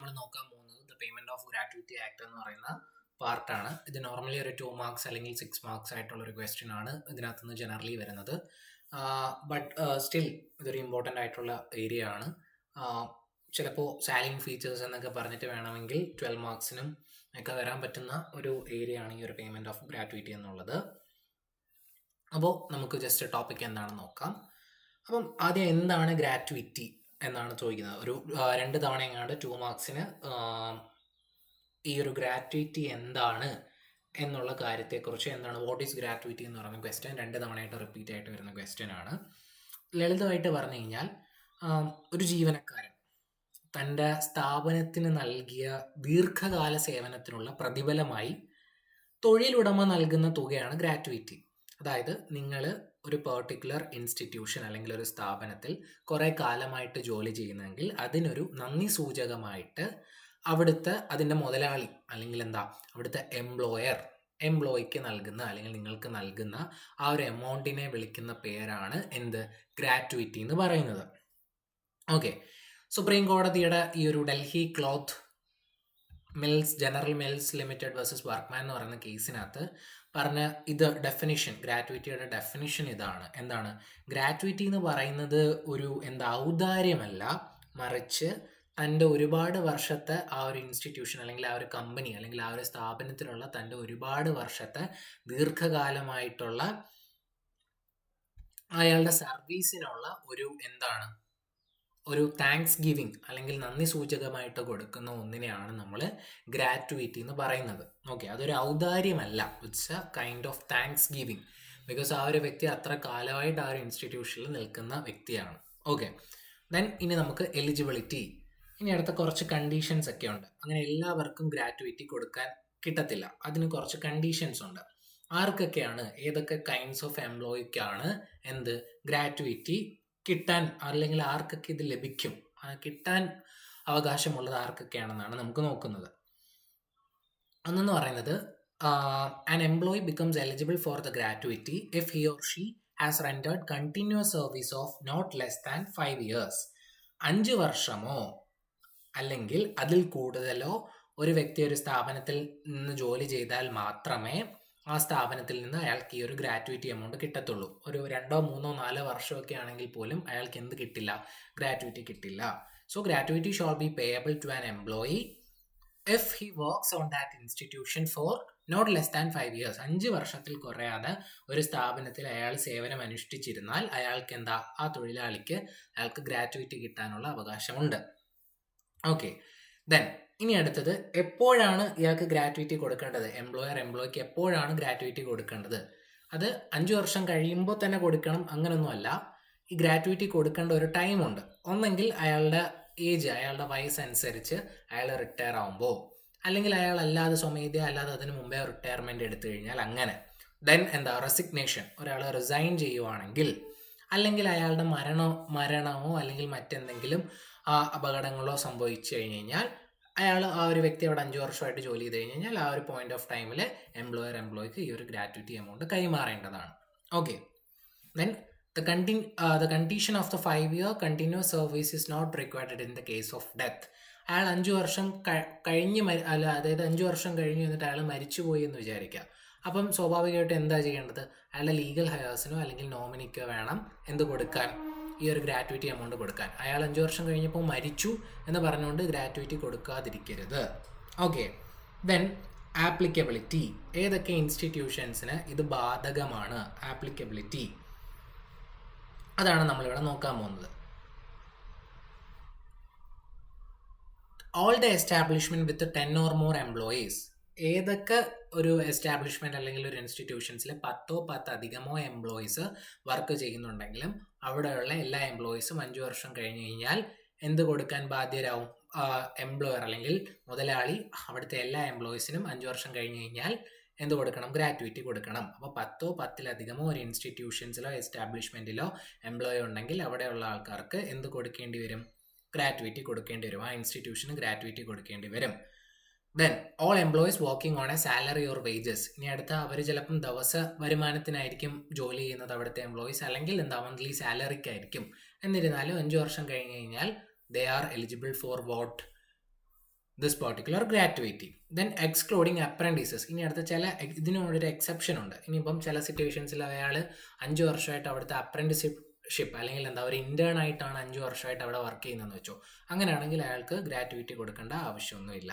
നമ്മൾ നോക്കാൻ പോകുന്നത് the payment of gratuity act എന്ന് പറയുന്ന പാർട്ടാണ്. ഇത് നോർമലി ഒരു 2 മാർക്സ് അല്ലെങ്കിൽ 6 മാർക്സ് ആയിട്ടുള്ള ഒരു ക്വസ്റ്റ്യൻ ആണ് ഇതിനകത്ത് നിന്ന് ജനറലി വരുന്നത്. ബട്ട് സ്റ്റിൽ ഇതൊരു ഇമ്പോർട്ടൻ്റ് ആയിട്ടുള്ള ഏരിയ ആണ്. ചിലപ്പോൾ സാലിങ് ഫീച്ചേഴ്സ് എന്നൊക്കെ പറഞ്ഞിട്ട് വേണമെങ്കിൽ 12 മാർക്സിനും ഒക്കെ വരാൻ പറ്റുന്ന ഒരു ഏരിയ ആണ് ഈ ഒരു പേയ്മെന്റ് ഓഫ് ഗ്രാറ്റുവിറ്റി എന്നുള്ളത്. അപ്പോൾ നമുക്ക് ജസ്റ്റ് ടോപ്പിക് എന്താണെന്ന് നോക്കാം. അപ്പം ആദ്യം എന്താണ് ഗ്രാറ്റുവിറ്റി എന്നാണ് ചോദിക്കുന്നത്. ഒരു 2 തവണ എങ്ങാണ്ട് 2 മാർക്സിന് ഈ ഒരു ഗ്രാറ്റുവിറ്റി എന്താണ് എന്നുള്ള കാര്യത്തെക്കുറിച്ച്, എന്താണ് വാട്ട് ഈസ് ഗ്രാറ്റുവിറ്റി എന്ന് പറയുന്ന ക്വസ്റ്റ്യൻ 2 തവണയായിട്ട് റിപ്പീറ്റ് ആയിട്ട് വരുന്ന ക്വസ്റ്റ്യൻ ആണ്. ലളിതമായിട്ട് പറഞ്ഞു കഴിഞ്ഞാൽ ഒരു ജീവനക്കാരൻ തൻ്റെ സ്ഥാപനത്തിന് നൽകിയ ദീർഘകാല സേവനത്തിനുള്ള പ്രതിഫലമായി തൊഴിലുടമ നൽകുന്ന തുകയാണ് ഗ്രാറ്റുവിറ്റി. അതായത് നിങ്ങൾ ഒരു പെർട്ടിക്കുലർ ഇൻസ്റ്റിറ്റ്യൂഷൻ അല്ലെങ്കിൽ ഒരു സ്ഥാപനത്തിൽ കുറേ കാലമായിട്ട് ജോലി ചെയ്യുന്നെങ്കിൽ അതിനൊരു നന്ദി സൂചകമായിട്ട് അവിടുത്തെ അതിൻ്റെ മുതലാളി അല്ലെങ്കിൽ അവിടുത്തെ എംപ്ലോയിക്ക് നൽകുന്ന അല്ലെങ്കിൽ നിങ്ങൾക്ക് നൽകുന്ന ആ ഒരു എമൗണ്ടിനെ വിളിക്കുന്ന പേരാണ് ഗ്രാറ്റുവിറ്റി എന്ന് പറയുന്നത്. ഓക്കെ, സുപ്രീം കോടതിയുടെ ഈ ഒരു Delhi cloth general mills limited versus workman എന്ന് പറയുന്ന കേസിനകത്ത് പറഞ്ഞ ഡെഫിനിഷൻ, ഗ്രാറ്റുവിറ്റിയുടെ ഡെഫിനിഷൻ ഇതാണ്. എന്താണ് ഗ്രാറ്റുവിറ്റി എന്ന് പറയുന്നത്? ഒരു ഔദാര്യമല്ല, മറിച്ച് തൻ്റെ ഒരുപാട് വർഷത്തെ ആ ഒരു ഇൻസ്റ്റിറ്റ്യൂഷൻ അല്ലെങ്കിൽ ആ ഒരു കമ്പനി അല്ലെങ്കിൽ ആ ഒരു സ്ഥാപനത്തിലുള്ള തൻ്റെ ഒരുപാട് വർഷത്തെ ദീർഘകാലമായിട്ടുള്ള അയാളുടെ സർവീസിനുള്ള ഒരു താങ്ക്സ് ഗിവിങ് അല്ലെങ്കിൽ നന്ദി സൂചകമായിട്ട് കൊടുക്കുന്ന ഒന്നിനെയാണ് നമ്മൾ ഗ്രാറ്റുവിറ്റി എന്ന് പറയുന്നത്. ഓക്കെ, അതൊരു ഔദാര്യമല്ല, it's a kind of thanks giving. Because ആ ഒരു വ്യക്തി അത്ര കാലമായിട്ട് ആ ഒരു ഇൻസ്റ്റിറ്റ്യൂഷനിൽ നിൽക്കുന്ന വ്യക്തിയാണ്. ഓക്കെ, ദെൻ ഇനി നമുക്ക് എലിജിബിലിറ്റി. ഇനി അടുത്ത കുറച്ച് കണ്ടീഷൻസ് ഒക്കെ ഉണ്ട്. അങ്ങനെ എല്ലാവർക്കും ഗ്രാറ്റുവിറ്റി കൊടുക്കാൻ കിട്ടത്തില്ല, അതിന് കുറച്ച് കണ്ടീഷൻസ് ഉണ്ട്. ആർക്കൊക്കെയാണ്, ഏതൊക്കെ കൈൻഡ്സ് ഓഫ് എംപ്ലോയിക്കാണ് ഗ്രാറ്റുവിറ്റി കിട്ടാൻ, അല്ലെങ്കിൽ ആർക്കൊക്കെ ഇത് ലഭിക്കും, കിട്ടാൻ അവകാശമുള്ളത് ആർക്കൊക്കെയാണെന്നാണ് നമുക്ക് നോക്കുന്നത്. ഒന്നെന്ന് പറയുന്നത് an employee becomes eligible for the gratuity if he or she has rendered continuous service of not less than 5 years. 5 വർഷമോ അല്ലെങ്കിൽ അതിൽ കൂടുതലോ ഒരു വ്യക്തി ഒരു സ്ഥാപനത്തിൽ നിന്ന് ജോലി ചെയ്താൽ മാത്രമേ ആ സ്ഥാപനത്തിൽ നിന്ന് അയാൾക്ക് ഈ ഒരു ഗ്രാറ്റുവിറ്റി എമൗണ്ട് കിട്ടത്തുള്ളൂ. ഒരു 2, 3, 4 വർഷമൊക്കെ ആണെങ്കിൽ പോലും അയാൾക്ക് കിട്ടില്ല, ഗ്രാറ്റുവിറ്റി കിട്ടില്ല. So gratuity shall be payable to an employee if he works on that institution for not less than 5 years. 5 വർഷത്തിൽ കുറയാതെ ഒരു സ്ഥാപനത്തിൽ അയാൾ സേവനം അനുഷ്ഠിച്ചിരുന്നാൽ അയാൾക്ക് ആ തൊഴിലാളിക്ക് അയാൾക്ക് ഗ്രാറ്റുവിറ്റി കിട്ടാനുള്ള അവകാശമുണ്ട്. ഓക്കെ, ദെൻ ഇനി അടുത്തത്, എപ്പോഴാണ് ഇയാൾക്ക് ഗ്രാറ്റുവിറ്റി കൊടുക്കേണ്ടത്? എംപ്ലോയിക്ക് എപ്പോഴാണ് ഗ്രാറ്റുവിറ്റി കൊടുക്കേണ്ടത്? അത് 5 വർഷം കഴിയുമ്പോൾ തന്നെ കൊടുക്കണം അങ്ങനൊന്നുമല്ല. ഈ ഗ്രാറ്റുവിറ്റി കൊടുക്കേണ്ട ഒരു ടൈമുണ്ട്. ഒന്നെങ്കിൽ അയാളുടെ അയാളുടെ വയസ്സനുസരിച്ച് അയാൾ റിട്ടയർ ആവുമ്പോൾ, അല്ലെങ്കിൽ അയാൾ അല്ലാതെ സ്വമേധയാ അല്ലാതെ അതിന് മുമ്പേ റിട്ടയർമെന്റ് എടുത്തു കഴിഞ്ഞാൽ അങ്ങനെ. ദെൻ റെസിഗ്നേഷൻ, ഒരാൾ റിസൈൻ ചെയ്യുവാണെങ്കിൽ, അല്ലെങ്കിൽ അയാളുടെ മരണമോ അല്ലെങ്കിൽ മറ്റെന്തെങ്കിലും അപകടങ്ങളോ സംഭവിച്ചു കഴിഞ്ഞ് കഴിഞ്ഞാൽ ആ ഒരു വ്യക്തി അവിടെ 5 വർഷമായിട്ട് ജോലി ചെയ്ത് കഴിഞ്ഞ് കഴിഞ്ഞാൽ ആ ഒരു പോയിന്റ് ഓഫ് ടൈമിൽ എംപ്ലോയിക്ക് ഈ ഒരു ഗ്രാറ്റുവിറ്റി എമൗണ്ട് കൈമാറേണ്ടതാണ്. Okay, then the condition of the 5-year continuous service is not required in the case of death. അയാൾ 5 വർഷം കഴിഞ്ഞ് അതായത് 5 വർഷം കഴിഞ്ഞ് എന്നിട്ട് അയാൾ മരിച്ചുപോയി എന്ന് വിചാരിക്കുക. അപ്പം സ്വാഭാവികമായിട്ട് എന്താ ചെയ്യേണ്ടത്? അയാളുടെ ലീഗൽ ഹയേഴ്സിനോ അല്ലെങ്കിൽ നോമിനിക്കോ വേണം കൊടുക്കാൻ, ഈ ഒരു ഗ്രാറ്റുവിറ്റി എമൗണ്ട് കൊടുക്കാൻ. അയാൾ 5 വർഷം കഴിഞ്ഞപ്പോൾ മരിച്ചു എന്ന് പറഞ്ഞുകൊണ്ട് ഗ്രാറ്റുവിറ്റി കൊടുക്കാതിരിക്കരുത്. Okay, then applicability. ഏതൊക്കെ ഇൻസ്റ്റിറ്റ്യൂഷൻസിന് ഇത് ബാധകമാണ്? ആപ്ലിക്കബിലിറ്റി അതാണ് നമ്മളിവിടെ നോക്കാൻ പോകുന്നത്. All the establishment with 10 or more employees. ഏതൊക്കെ ഒരു എസ്റ്റാബ്ലിഷ്മെന്റ് അല്ലെങ്കിൽ ഒരു ഇൻസ്റ്റിറ്റ്യൂഷൻസിൽ 10 അധികമോ എംപ്ലോയീസ് വർക്ക് ചെയ്യുന്നുണ്ടെങ്കിലും അവിടെയുള്ള എല്ലാ എംപ്ലോയീസും 5 വർഷം കഴിഞ്ഞ് കഴിഞ്ഞാൽ കൊടുക്കാൻ ബാധ്യരാവും? എംപ്ലോയർ അല്ലെങ്കിൽ മുതലാളി അവിടുത്തെ എല്ലാ എംപ്ലോയീസിനും 5 വർഷം കഴിഞ്ഞ് കഴിഞ്ഞാൽ കൊടുക്കണം? ഗ്രാറ്റുവിറ്റി കൊടുക്കണം. അപ്പോൾ 10 ഒരു ഇൻസ്റ്റിറ്റ്യൂഷൻസിലോ എസ്റ്റാബ്ലിഷ്മെന്റിലോ എംപ്ലോയി ഉണ്ടെങ്കിൽ അവിടെയുള്ള ആൾക്കാർക്ക് കൊടുക്കേണ്ടി വരും? ഗ്രാറ്റുവിറ്റി കൊടുക്കേണ്ടി വരും. ആ ഇൻസ്റ്റിറ്റ്യൂഷന് ഗ്രാറ്റുവിറ്റി കൊടുക്കേണ്ടി വരും. Then all employees working on A salary or wages. ഇനി അടുത്ത അവർ ചിലപ്പം ദിവസ വരുമാനത്തിനായിരിക്കും ജോലി ചെയ്യുന്നത് അവിടുത്തെ എംപ്ലോയീസ്, അല്ലെങ്കിൽ മന്ത്ലി സാലറിക്കായിരിക്കും. എന്നിരുന്നാലും 5 വർഷം കഴിഞ്ഞ് കഴിഞ്ഞാൽ they are eligible for vote? This particular gratuity. Then excluding apprentices. ഇനി അടുത്ത ഇതിനോടൊരു എക്സെപ്ഷൻ ഉണ്ട്. ഇനിയിപ്പം ചില സിറ്റുവേഷൻസിൽ അയാൾ 5 വർഷമായിട്ട് അവിടുത്തെ അപ്രൻറ്റിസ്ഷിപ്പ് അല്ലെങ്കിൽ ഒരു ഇന്റേൺ ആയിട്ടാണ് 5 വർഷമായിട്ട് അവിടെ വർക്ക് ചെയ്യുന്നതെന്ന് വെച്ചോ. അങ്ങനെയാണെങ്കിൽ അയാൾക്ക് ഗ്രാറ്റുവിറ്റി കൊടുക്കേണ്ട ആവശ്യമൊന്നുമില്ല.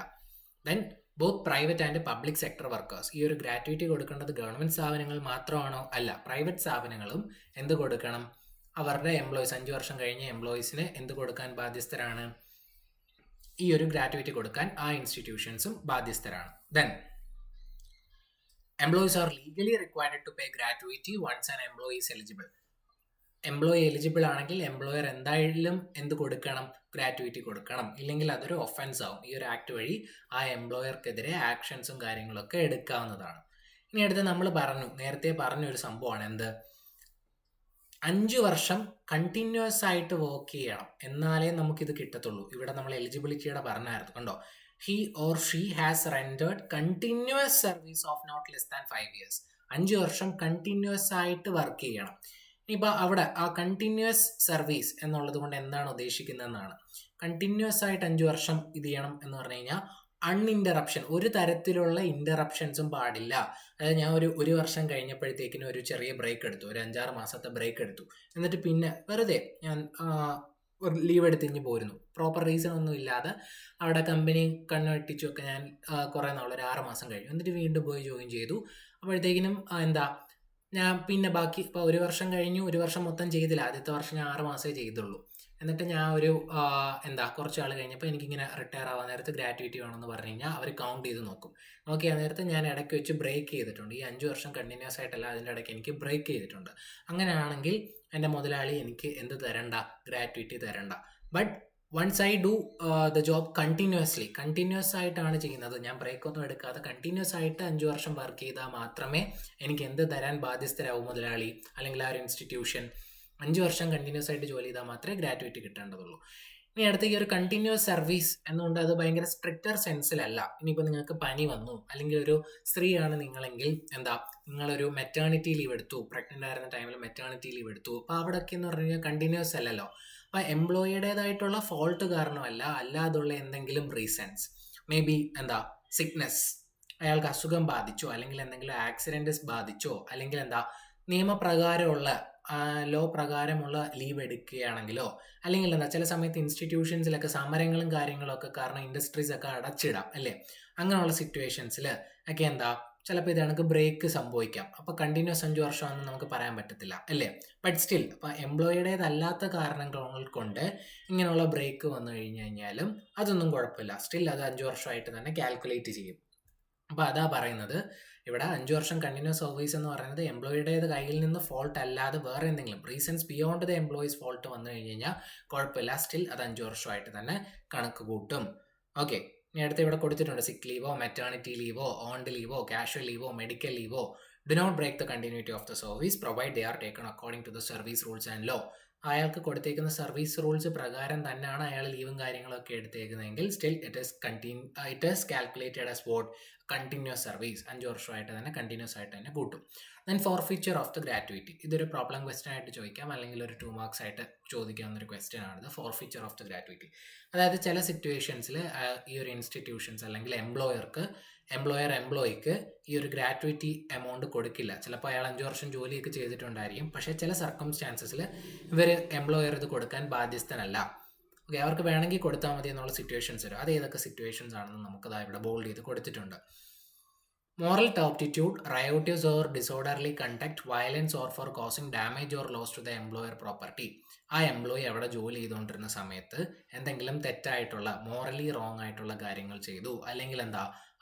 Then both private and public sector workers. ഈ ഒരു ഗ്രാറ്റുവിറ്റി കൊടുക്കേണ്ടത് ഗവൺമെന്റ് സ്ഥാപനങ്ങൾ മാത്രമാണോ? അല്ല, പ്രൈവറ്റ് സ്ഥാപനങ്ങളും എന്ത് കൊടുക്കണം? അവരുടെ എംപ്ലോയീസ് 5 വർഷം കഴിഞ്ഞ എംപ്ലോയീസിന് എന്ത് കൊടുക്കാൻ ബാധ്യസ്ഥരാണ്? ഈ ഒരു ഗ്രാറ്റുവിറ്റി കൊടുക്കാൻ ആ ഇൻസ്റ്റിറ്റ്യൂഷൻസും ബാധ്യസ്ഥരാണ്. Then employees are legally required to pay gratuity once an employee is eligible. Employee eligible ആണെങ്കിൽ എംപ്ലോയർ എന്തായാലും എന്ത് കൊടുക്കണം? ഗ്രാറ്റുവിറ്റി കൊടുക്കണം. ഇല്ലെങ്കിൽ അതൊരു ഒഫൻസ് ആവും. ഈ ഒരു ആക്ട് വഴി ആ എംപ്ലോയർക്കെതിരെ ആക്ഷൻസും കാര്യങ്ങളൊക്കെ എടുക്കാവുന്നതാണ്. ഇനി അടുത്ത് നമ്മൾ നേരത്തെ പറഞ്ഞൊരു സംഭവമാണ് എന്ത്? 5 വർഷം കണ്ടിന്യൂസ് ആയിട്ട് വർക്ക് ചെയ്യണം, എന്നാലേ നമുക്കിത് കിട്ടത്തുള്ളൂ. ഇവിടെ നമ്മൾ എലിജിബിലിറ്റിയുടെ പറഞ്ഞായിരുന്നു, കണ്ടോ? He or she has rendered continuous service of not less than 5 years. 5 വർഷം കണ്ടിന്യൂസ് ആയിട്ട് വർക്ക് ചെയ്യണം. ഇനിയിപ്പോൾ അവിടെ ആ കണ്ടിന്യൂസ് സർവീസ് എന്നുള്ളത് കൊണ്ട് എന്താണ് ഉദ്ദേശിക്കുന്നതെന്നാണ്. കണ്ടിന്യൂസ് ആയിട്ട് 5 വർഷം ഇത് ചെയ്യണം എന്ന് പറഞ്ഞു കഴിഞ്ഞാൽ അൺഇൻറ്ററപ്ഷൻ, ഒരു തരത്തിലുള്ള ഇൻറ്ററപ്ഷൻസും പാടില്ല. അതായത് ഞാൻ ഒരു വർഷം കഴിഞ്ഞപ്പോഴത്തേക്കിനും ഒരു ചെറിയ ബ്രേക്ക് എടുത്തു, ഒരു 5-6 മാസത്തെ ബ്രേക്ക് എടുത്തു. എന്നിട്ട് പിന്നെ വെറുതെ ഞാൻ ലീവ് എടുത്തിഞ്ഞ് പോരുന്നു, പ്രോപ്പർ റീസൺ ഒന്നും ഇല്ലാതെ. അവിടെ കമ്പനി കണ്ണുവെട്ടിച്ചൊക്കെ ഞാൻ കുറേ നാൾ, ഒരു 6 മാസം കഴിഞ്ഞു. എന്നിട്ട് വീണ്ടും പോയി ജോയിൻ ചെയ്തു. അപ്പോഴത്തേക്കിനും ഞാൻ പിന്നെ ബാക്കി ഇപ്പോൾ 1 വർഷം കഴിഞ്ഞു, 1 വർഷം മൊത്തം ചെയ്തില്ല. ആദ്യത്തെ വർഷം ഞാൻ 6 മാസമേ ചെയ്തുള്ളൂ. എന്നിട്ട് ഞാൻ കുറച്ച് ആൾ കഴിഞ്ഞപ്പോൾ എനിക്കിങ്ങനെ റിട്ടയർ ആവാൻ നേരത്ത് ഗ്രാറ്റുവിറ്റി വേണമെന്ന് പറഞ്ഞു കഴിഞ്ഞാൽ അവർ കൗണ്ട് ചെയ്ത് നോക്കും. നോക്കിയ നേരത്ത് ഞാൻ ഇടയ്ക്ക് വെച്ച് ബ്രേക്ക് ചെയ്തിട്ടുണ്ട്. ഈ 5 വർഷം കണ്ടിന്യൂസ് ആയിട്ടല്ല, അതിൻ്റെ ഇടയ്ക്ക് എനിക്ക് ബ്രേക്ക് ചെയ്തിട്ടുണ്ട്. അങ്ങനെയാണെങ്കിൽ എൻ്റെ മുതലാളി എനിക്ക് എന്ത് തരണ്ട? ഗ്രാറ്റുവിറ്റി തരണ്ട. But once I do the job continuous ആയിട്ടാണ് ചെയ്യുന്നത്, ഞാൻ ബ്രേക്ക് ഒന്നും എടുക്കാതെ കണ്ടിന്യൂസ് ആയിട്ട് 5 വർഷം വർക്ക് ചെയ്താൽ മാത്രമേ എനിക്ക് എന്ത് തരാൻ ബാധ്യസ്ഥരാകും മുതലാളി അല്ലെങ്കിൽ ആ ഒരു ഇൻസ്റ്റിറ്റ്യൂഷൻ. 5 വർഷം കണ്ടിന്യൂസ് ആയിട്ട് ജോലി ചെയ്താൽ മാത്രമേ ഗ്രാറ്റുവിറ്റി കിട്ടേണ്ടതുള്ളൂ. ഇനി അടുത്തേക്ക് ഒരു കണ്ടിന്യൂസ് സർവീസ് എന്നുകൊണ്ട് അത് ഭയങ്കര സ്ട്രിക്റ്റർ സെൻസിലല്ല. ഇനിയിപ്പോൾ നിങ്ങൾക്ക് പനി വന്നു, അല്ലെങ്കിൽ ഒരു സ്ത്രീയാണ് നിങ്ങളെങ്കിൽ നിങ്ങളൊരു മെറ്റേണിറ്റി ലീവ് എടുത്തു, പ്രഗ്നൻ്റ് ആയിരുന്ന ടൈമിൽ മെറ്റേണിറ്റി ലീവ് എടുത്തു. അപ്പോൾ അവിടെയൊക്കെ എന്ന് പറഞ്ഞു കഴിഞ്ഞാൽ കണ്ടിന്യൂസ് അല്ലല്ലോ. അപ്പോൾ എംപ്ലോയിയുടേതായിട്ടുള്ള ഫോൾട്ട് കാരണമല്ല, അല്ലാതുള്ള എന്തെങ്കിലും റീസൺസ്, മേ ബി സിക്നെസ്, അയാൾക്ക് അസുഖം ബാധിച്ചോ, അല്ലെങ്കിൽ എന്തെങ്കിലും ആക്സിഡൻറ്റ്സ് ബാധിച്ചോ, അല്ലെങ്കിൽ നിയമപ്രകാരമുള്ള ലോ പ്രകാരമുള്ള ലീവ് എടുക്കുകയാണെങ്കിലോ, അല്ലെങ്കിൽ ചില സമയത്ത് ഇൻസ്റ്റിറ്റ്യൂഷൻസിലൊക്കെ സമരങ്ങളും കാര്യങ്ങളൊക്കെ കാരണം ഇൻഡസ്ട്രീസ് ഒക്കെ അടച്ചിടാം അല്ലേ. അങ്ങനെയുള്ള സിറ്റുവേഷൻസിൽ ഒക്കെ ചിലപ്പോൾ ഇത് കണക്ക് ബ്രേക്ക് സംഭവിക്കാം. അപ്പോൾ കണ്ടിന്യൂസ് 5 വർഷമാണെന്ന് നമുക്ക് പറയാൻ പറ്റത്തില്ല അല്ലേ. ബട്ട് സ്റ്റിൽ അപ്പോൾ എംപ്ലോയിയുടേതല്ലാത്ത കാരണങ്ങൾ കൊണ്ട് ഇങ്ങനെയുള്ള ബ്രേക്ക് വന്നു കഴിഞ്ഞാലും അതൊന്നും കുഴപ്പമില്ല. സ്റ്റിൽ അത് 5 വർഷമായിട്ട് തന്നെ കാൽക്കുലേറ്റ് ചെയ്യും. അപ്പോൾ അതാ പറയുന്നത് ഇവിടെ 5 വർഷം കണ്ടിന്യൂസ് സർവീസ് എന്ന് പറയുന്നത് എംപ്ലോയിയുടേത് കയ്യിൽ നിന്ന് ഫോൾട്ട് അല്ലാതെ വേറെ എന്തെങ്കിലും reasons beyond the employees fault വന്നു കഴിഞ്ഞാൽ കുഴപ്പമില്ല, സ്റ്റിൽ അത് 5 വർഷമായിട്ട് തന്നെ കണക്ക് കൂട്ടും. ഓക്കെ, ഇനി അടുത്ത് ഇവിടെ കൊടുത്തിട്ടുണ്ട് സിക്ക് ലീവോ, മെറ്റേണിറ്റി ലീവോ, ഓൺഡ് ലീവോ, കാഷ്വൽ ലീവോ, മെഡിക്കൽ ലീവോ do not break the continuity of the service provide they are taken according to the service rules and law. അയാൾക്ക് കൊടുത്തേക്കുന്ന സർവീസ് റൂൾസ് പ്രകാരം തന്നെയാണ് അയാൾ ലീവും കാര്യങ്ങളൊക്കെ എടുത്തേക്കുന്നതെങ്കിൽ still it is calculated as what? Continuous service. 5 വർഷമായിട്ട് തന്നെ കണ്ടിന്യൂസ് ആയിട്ട് തന്നെ കൂട്ടും. Then forfeiture of the gratuity. ഇതൊരു പ്രോബ്ലം ക്വസ്റ്റ്യൻ ആയിട്ട് ചോദിക്കാം, അല്ലെങ്കിൽ ഒരു 2 മാർക്സ് ആയിട്ട് ചോദിക്കാവുന്ന ഒരു ക്വസ്റ്റ്യൻ ആണിത്. ഫോർഫീച്ചർ ഓഫ് ദ ഗ്രാറ്റുവിറ്റി, അതായത് ചില സിറ്റുവേഷൻസിൽ ഈ ഒരു ഇൻസ്റ്റിറ്റ്യൂഷൻസ് അല്ലെങ്കിൽ എംപ്ലോയിക്ക് ഈ ഒരു ഗ്രാറ്റുവിറ്റി എമൗണ്ട് കൊടുക്കില്ല. ചിലപ്പോൾ അയാൾ 5 വർഷം ജോലിയൊക്കെ ചെയ്തിട്ടുണ്ടായിരിക്കും, പക്ഷേ ചില സർക്കംസ്റ്റാൻസസിൽ എംപ്ലോയർ ഇത് കൊടുക്കാൻ ബാധ്യസ്ഥനല്ല. ഓക്കെ, അവർക്ക് വേണമെങ്കിൽ കൊടുത്താൽ മതി എന്നുള്ള സിറ്റുവേഷൻസ് വരും. അത് ഏതൊക്കെ സിറ്റുവേഷൻസ് ആണെന്ന് നമുക്കത് ഇവിടെ ബോൾഡ് ചെയ്ത് കൊടുത്തിട്ടുണ്ട്. Moral turpitude, riotous or disorderly conduct, violence or for causing damage or loss to the employer property. ആ എംപ്ലോയി അവിടെ ജോലി ചെയ്തുകൊണ്ടിരുന്ന സമയത്ത് എന്തെങ്കിലും തെറ്റായിട്ടുള്ള, മോറലി റോങ് ആയിട്ടുള്ള കാര്യങ്ങൾ ചെയ്തു, അല്ലെങ്കിൽ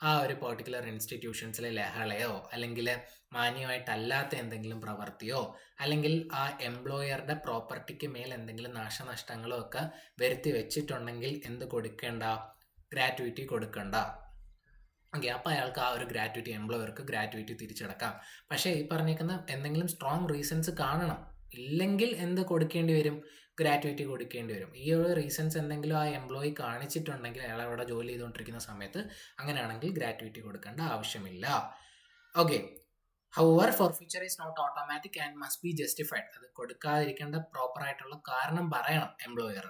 ആ ഒരു പെർട്ടിക്കുലർ ഇൻസ്റ്റിറ്റ്യൂഷൻസിലെ ലഹളയോ, അല്ലെങ്കിൽ മാന്യമായിട്ടല്ലാത്ത എന്തെങ്കിലും പ്രവൃത്തിയോ, അല്ലെങ്കിൽ ആ എംപ്ലോയറുടെ പ്രോപ്പർട്ടിക്ക് മേൽ എന്തെങ്കിലും നാശനഷ്ടങ്ങളോ ഒക്കെ വരുത്തി വെച്ചിട്ടുണ്ടെങ്കിൽ എന്ത് കൊടുക്കേണ്ട? ഗ്രാറ്റുവിറ്റി കൊടുക്കേണ്ട. ഓക്കെ, അപ്പോൾ അയാൾക്ക് ആ ഒരു ഗ്രാറ്റുവിറ്റി, എംപ്ലോയർക്ക് ഗ്രാറ്റുവിറ്റി തിരിച്ചടക്കാം. പക്ഷേ ഈ പറഞ്ഞേക്കുന്ന എന്തെങ്കിലും സ്ട്രോങ് റീസൺസ് കാണണം, ഇല്ലെങ്കിൽ എന്ത് കൊടുക്കേണ്ടി വരും? ഗ്രാറ്റുവിറ്റി കൊടുക്കേണ്ടി വരും. ഈ ഒരു റീസൺസ് എന്തെങ്കിലും ആ എംപ്ലോയി കാണിച്ചിട്ടുണ്ടെങ്കിൽ അയാൾ അവിടെ ജോലി ചെയ്തുകൊണ്ടിരിക്കുന്ന സമയത്ത്, അങ്ങനെയാണെങ്കിൽ ഗ്രാറ്റുവിറ്റി കൊടുക്കേണ്ട ആവശ്യമില്ല. Okay, however forfeiture is not automatic and must be justified. അത് കൊടുക്കാതിരിക്കേണ്ട പ്രോപ്പർ ആയിട്ടുള്ള കാരണം പറയണം എംപ്ലോയർ.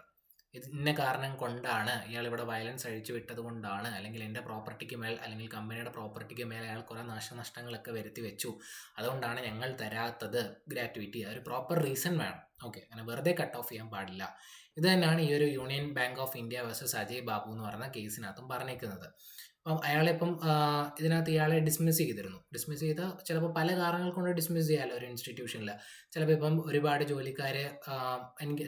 ഇന്ന കാരണം കൊണ്ടാണ് ഇയാൾ ഇവിടെ വയലൻസ് അഴിച്ചു വിട്ടത് കൊണ്ടാണ്, അല്ലെങ്കിൽ എൻ്റെ പ്രോപ്പർട്ടിക്ക് മേൽ അല്ലെങ്കിൽ കമ്പനിയുടെ പ്രോപ്പർട്ടിക്ക് മേൽ അയാൾ കുറേ നാശനഷ്ടങ്ങളൊക്കെ വരുത്തി വെച്ചു, അതുകൊണ്ടാണ് ഞങ്ങൾ തരാത്തത് ഗ്രാറ്റുവിറ്റി. ഒരു പ്രോപ്പർ റീസൺ വേണം. ഓക്കെ, അങ്ങനെ വെറുതെ കട്ട് ഓഫ് ചെയ്യാൻ പാടില്ല. ഇത് തന്നെയാണ് ഈ ഒരു union bank of India versus Ajay Babu എന്ന് പറയുന്ന കേസിനകത്തും പറഞ്ഞേക്കുന്നത്. അപ്പം അയാളിപ്പം ഇതിനകത്ത് ഇയാളെ ഡിസ്മിസ് ചെയ്തിരുന്നു. ഡിസ്മിസ് ചെയ്ത ചിലപ്പോൾ പല കാരണങ്ങൾ കൊണ്ട് ഡിസ്മിസ് ചെയ്യാമല്ലോ ഒരു ഇൻസ്റ്റിറ്റ്യൂഷനിൽ. ചിലപ്പോൾ ഇപ്പം ഒരുപാട് ജോലിക്കാർ എനിക്ക്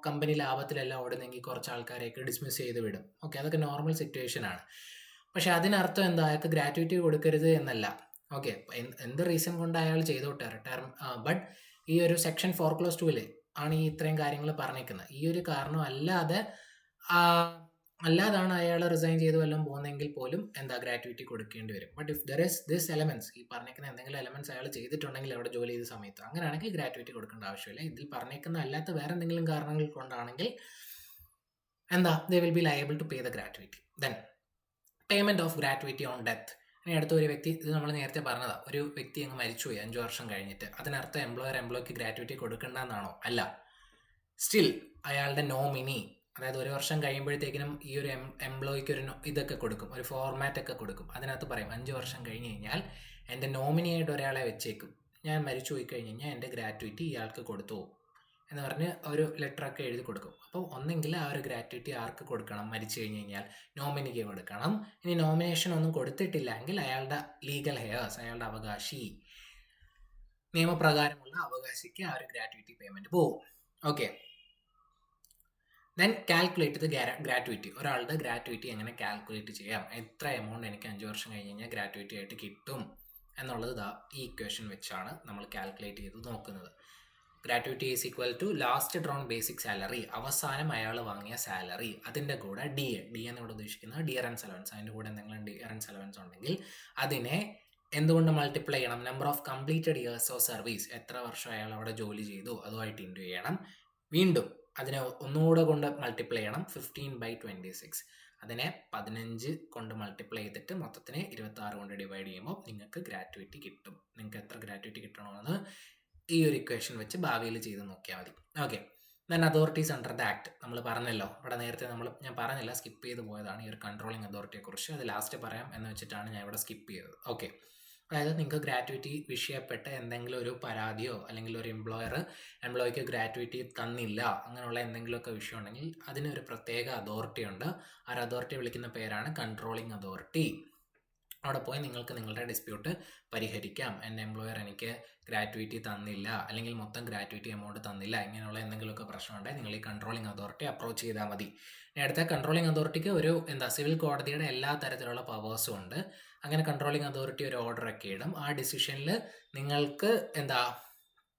കമ്പനി ലാഭത്തിലെല്ലാം ഓടുന്നെങ്കിൽ കുറച്ച് ആൾക്കാരെയൊക്കെ ഡിസ്മിസ് ചെയ്ത് വിടും. ഓക്കെ, അതൊക്കെ നോർമൽ സിറ്റുവേഷൻ ആണ്. പക്ഷെ അതിനർത്ഥം എന്താ, അയാൾക്ക് ഗ്രാറ്റുവിറ്റി കൊടുക്കരുത് എന്നല്ല. ഓക്കെ, എന്ത് റീസൺ കൊണ്ട് അയാൾ ചെയ്തോട്ടെ ബട്ട് ഈ ഒരു സെക്ഷൻ 4(2) ആണ് ഈ ഇത്രയും കാര്യങ്ങൾ പറഞ്ഞേക്കുന്നത്. ഈ ഒരു കാരണം അല്ലാതാണ് അയാൾ റിസൈൻ ചെയ്ത് വല്ലതും പോകുന്നെങ്കിൽ പോലും എന്താ ഗ്രാറ്റുവിറ്റി കൊടുക്കേണ്ടി വരും. But if there is this elements, ഈ പറഞ്ഞേക്കുന്ന എന്തെങ്കിലും എലമെന്റ്സ് അയാൾ ചെയ്തിട്ടുണ്ടെങ്കിൽ അവിടെ ജോലി ചെയ്ത സമയത്ത്, അങ്ങനെയാണെങ്കിൽ ഗ്രാറ്റുവിറ്റി കൊടുക്കേണ്ട ആവശ്യമില്ല. ഇതിൽ പറഞ്ഞേക്കുന്ന അല്ലാത്ത വേറെ എന്തെങ്കിലും കാരണങ്ങൾ കൊണ്ടാണെങ്കിൽ എന്താ, they will be liable to pay the gratuity. Then payment of gratuity on death. ഇനി അടുത്ത ഒരു വ്യക്തി, ഇത് നമ്മൾ നേരത്തെ പറഞ്ഞതാ, ഒരു വ്യക്തി അങ്ങ് മരിച്ചുപോയി 5 വർഷം കഴിഞ്ഞിട്ട്, അതിനർത്ഥം എംപ്ലോയിക്ക് ഗ്രാറ്റുവിറ്റി കൊടുക്കേണ്ടെന്നാണോ? അല്ല. സ്റ്റിൽ അയാളുടെ നോമിനി, അതായത് 1 വർഷം കഴിയുമ്പോഴത്തേക്കിനും ഈ ഒരു എംപ്ലോയിക്ക് ഒരു ഇതൊക്കെ കൊടുക്കും, ഒരു ഫോർമാറ്റ് ഒക്കെ കൊടുക്കും. അതിനകത്ത് പറയും 5 വർഷം കഴിഞ്ഞ് കഴിഞ്ഞാൽ എൻ്റെ നോമിനിയായിട്ട് ഒരാളെ വെച്ചേക്കും, ഞാൻ മരിച്ചു പോയി കഴിഞ്ഞ് കഴിഞ്ഞാൽ എൻ്റെ ഗ്രാറ്റുവിറ്റി ഇയാൾക്ക് കൊടുത്തു എന്ന് പറഞ്ഞ് ഒരു ലെറ്ററൊക്കെ എഴുതി കൊടുക്കും. അപ്പോൾ ഒന്നെങ്കിൽ ആ ഒരു ഗ്രാറ്റുവിറ്റി ആർക്ക് കൊടുക്കണം, മരിച്ചു കഴിഞ്ഞ് കഴിഞ്ഞാൽ നോമിനിക്ക് കൊടുക്കണം. ഇനി നോമിനേഷൻ ഒന്നും കൊടുത്തിട്ടില്ലെങ്കിൽ അയാളുടെ ലീഗൽ ഹെയർസ്, അയാളുടെ അവകാശി, നിയമപ്രകാരമുള്ള അവകാശിക്ക് ആ ഒരു ഗ്രാറ്റുവിറ്റി പേയ്മെന്റ് പോകും. Okay, then calculate the gratuity. ഒരാളുടെ ഗ്രാറ്റുവിറ്റി എങ്ങനെ കാൽക്കുലേറ്റ് ചെയ്യാം, എത്ര എമൗണ്ട് എനിക്ക് 5 വർഷം കഴിഞ്ഞ് കഴിഞ്ഞാൽ ഗ്രാറ്റുവിറ്റി ആയിട്ട് കിട്ടും എന്നുള്ളത് ഈ ഇക്വേഷൻ വെച്ചാണ് നമ്മൾ കാൽക്കുലേറ്റ് ചെയ്ത് നോക്കുന്നത്. Gratuity is equal to last drawn basic salary, അവസാനം അയാൾ വാങ്ങിയ സാലറി, അതിൻ്റെ കൂടെ ഡി എന്നിവിടെ ഉദ്ദേശിക്കുന്നത് ഡിയറൻസ് അലവൻസ്. അതിൻ്റെ കൂടെ എന്തെങ്കിലും ഡിയറൻസ് അലവൻസ് ഉണ്ടെങ്കിൽ അതിനെ എന്തുകൊണ്ട് മൾട്ടിപ്ലൈ ചെയ്യണം, number of completed years of service, എത്ര വർഷം അയാൾ അവിടെ ജോലി ചെയ്തു അതുമായിട്ട് ഇൻറ്റു ചെയ്യണം. വീണ്ടും അതിനെ ഒന്നുകൂടെ കൊണ്ട് മൾട്ടിപ്ലൈ ചെയ്യണം, 15/26. അതിനെ 15 കൊണ്ട് മൾട്ടിപ്ലൈ ചെയ്തിട്ട് മൊത്തത്തിനെ 26 കൊണ്ട് ഡിവൈഡ് ചെയ്യുമ്പോൾ നിങ്ങൾക്ക് ഗ്രാറ്റുവിറ്റി കിട്ടും. നിങ്ങൾക്ക് എത്ര ഗ്രാറ്റുവിറ്റി കിട്ടണമെന്ന് ഈ ഒരു ഇക്വേഷൻ വെച്ച് ഭാവിയിൽ ചെയ്ത് നോക്കിയാൽ മതി. Okay, then authorities under the act. നമ്മൾ പറഞ്ഞല്ലോ, ഇവിടെ നേരത്തെ ഞാൻ പറഞ്ഞില്ല, സ്കിപ്പ് ചെയ്ത് പോയതാണ് ഈ ഒരു കൺട്രോളിങ് അതോറിറ്റിയെ കുറിച്ച്. അത് ലാസ്റ്റ് പറയാം എന്ന് വെച്ചിട്ടാണ് ഞാൻ ഇവിടെ സ്കിപ്പ് ചെയ്തത്. ഓക്കെ, അതായത് നിങ്ങൾക്ക് ഗ്രാറ്റുവിറ്റി വിഷയപ്പെട്ട എന്തെങ്കിലും ഒരു പരാതിയോ അല്ലെങ്കിൽ ഒരു എംപ്ലോയിക്ക് ഗ്രാറ്റുവിറ്റി തന്നില്ല, അങ്ങനെയുള്ള എന്തെങ്കിലുമൊക്കെ വിഷയം ഉണ്ടെങ്കിൽ അതിനൊരു പ്രത്യേക അതോറിറ്റി ഉണ്ട്. ആ അതോറിറ്റി വിളിക്കുന്ന പേരാണ് കൺട്രോളിങ് അതോറിറ്റി. അവിടെ പോയി നിങ്ങൾക്ക് നിങ്ങളുടെ ഡിസ്പ്യൂട്ട് പരിഹരിക്കാം. എൻ്റെ എംപ്ലോയർ എനിക്ക് ഗ്രാറ്റുവിറ്റി തന്നില്ല, അല്ലെങ്കിൽ മൊത്തം ഗ്രാറ്റുവിറ്റി എമൗണ്ട് തന്നില്ല, ഇങ്ങനെയുള്ള എന്തെങ്കിലുമൊക്കെ പ്രശ്നമുണ്ടെങ്കിൽ നിങ്ങൾ ഈ കൺട്രോളിങ് അതോറിറ്റി അപ്രോച്ച് ചെയ്താൽ മതി. ഇനി അടുത്ത കൺട്രോളിങ് അതോറിറ്റിക്ക് ഒരു സിവിൽ കോടതിയുടെ എല്ലാ തരത്തിലുള്ള പവേഴ്സും ഉണ്ട്. അങ്ങനെ കൺട്രോളിങ് അതോറിറ്റി ഒരു ഓർഡറൊക്കെ ഇടും. ആ ഡിസിഷനിൽ നിങ്ങൾക്ക്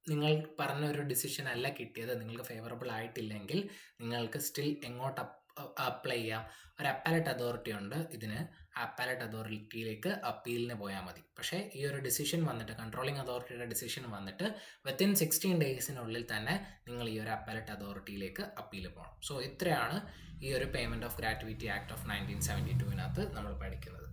നിങ്ങൾ പറഞ്ഞ ഒരു ഡിസിഷൻ അല്ല കിട്ടിയത്, നിങ്ങൾക്ക് ഫേവറബിൾ ആയിട്ടില്ലെങ്കിൽ നിങ്ങൾക്ക് സ്റ്റിൽ എങ്ങോട്ട് അപ്ലൈ ചെയ്യാം, ഒരു അപ്പാലറ്റ് അതോറിറ്റി ഉണ്ട്. ഇതിന് അപ്പാലറ്റ് അതോറിറ്റിയിലേക്ക് അപ്പീലിന് പോയാൽ മതി. പക്ഷേ ഈ ഒരു ഡിസിഷൻ വന്നിട്ട്, കൺട്രോളിങ് അതോറിറ്റിയുടെ ഡിസിഷൻ വന്നിട്ട് വിത്തിൻ 16 ഡേയ്സിനുള്ളിൽ തന്നെ നിങ്ങൾ ഈ ഒരു അപ്പാലറ്റ് അതോറിറ്റിയിലേക്ക് അപ്പീൽ പോകണം. സോ ഇത്രയാണ് ഈ ഒരു payment of gratuity act of 1972 നമ്മൾ പഠിക്കുന്നത്.